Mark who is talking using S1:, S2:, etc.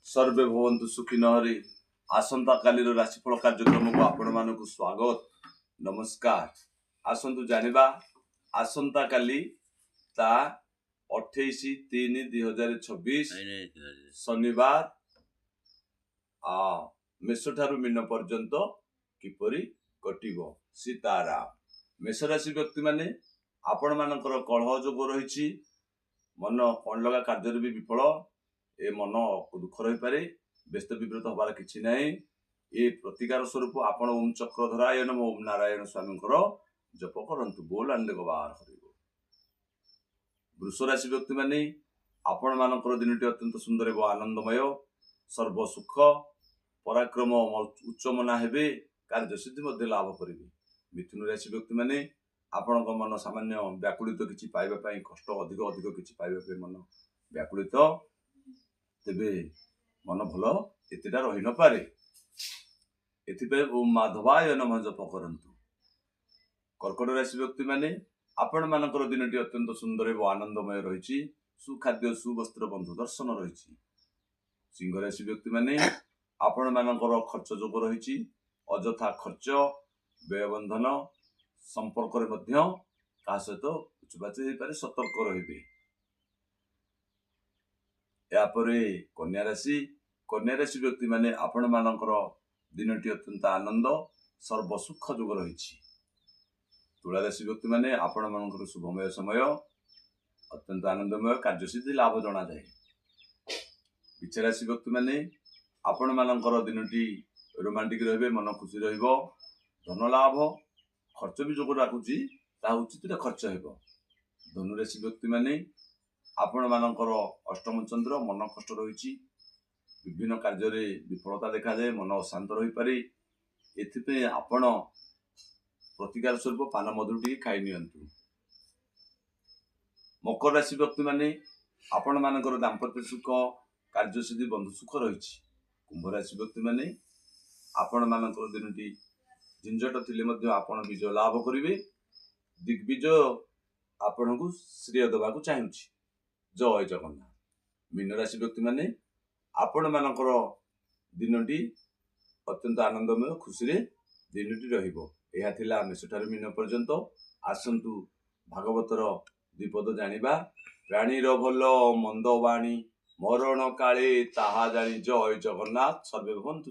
S1: सर्वे भवन्तु सुखिनः। आसंता काली राशिफल कार्यक्रम को आपण मानक स्वागत नमस्कार। आसंतु जानिबा आसंता काली ता 28/3/2026 शनिवार मेष ठारू मीन पर्यंत किपरि कटिबो। सीताराम। मेष राशि व्यक्ति माने आपण मानकर कलह जोग रही मन कण लगा कार्य भी विफल ए मन दुख रही पारे व्यस्त विव्रत हबार किछि नाही। ए प्रतिकार स्वरूप आपण ओम चक्रधराय नमः ओम नारायण स्वामी जप करंतु बोल आंदे गवार हरिबो। वृष राशि व्यक्ति माने आपण मानकर दिनटी अत्यंत सुंदर एवं आनंदमय सर्व सुख पराक्रम उच्च मना हेबे कार्य सिद्धि मध्य लाभ करिवे। मिथुन राशि व्यक्ति माने आपण मन सामान्य व्याकुलित किछि पाइबा पई कष्ट अधिक अधिक किछि पाइबा पई मन व्याकुलित तेबे मन भल एतेटा रही न पारे। एथिपे ओम माधवाय नमः जप करंतु। कर्कट राशि व्यक्ति माने आपण मानकर दिनटी अत्यंत सुंदर एवं आनंदमय रही सुखाद्य सुवस्त्र बंधु दर्शन रही। सिंह राशि व्यक्ति माने आपण मानकर खर्च जोग रही अजथा खर्च व्यय बंधन संपर्क रे मध्य का सहित उचबाची हो पारे सतर्क रहिबे। यापरे कन्या राशि व्यक्ति माने आपण मानकर दिनटी अत्यंत आनंद सर्व सुख जोग रही। तुला राशि व्यक्ति माने आपण मानकर शुभमय समय अत्यंत आनंदमय कार्यसिद्धि लाभ जना जाए। वृष राशि व्यक्ति माने आपण मानकर दिनटी रोमांटिक रहिबे मन खुशी रहिबो धन लाभ खर्च भी जोग राखुची ता उचित खर्च हेबो। धनु राशि व्यक्ति माने आपण मानकर अष्टम चंद्र मन कष्ट रही विभिन्न कार्य रे विफलता देखा जाए मन अशांत रही पारे। एथिपे आपण प्रतिकार स्वरूप पान मधुर खाई नियंतु। मकर राशि व्यक्ति माने आपण मानकर दाम्पत्य सुख कार्यसिद्धि बंधु सुख रही। कुंभ राशि व्यक्ति माने आपण मानकर दिनटी झंझट थिले मध्य आपण विजय लाभ करिवे। दिग्विजय आपण को श्रेय देवा को चाहूची। जय जगन्नाथ। मीन राशि व्यक्ति माने आपण मानकर दिनटी अत्यंत आनंदमय खुशी रे दिनटी रहिबो। एहा थिला मेष ठारू मीन पर्यंत। आसंतु भागवतर द्विपद जानिबा। प्राणीर भल मंद वाणी मरण काले ताहा जानी। जय जगन्नाथ। सर्वे भवन्तु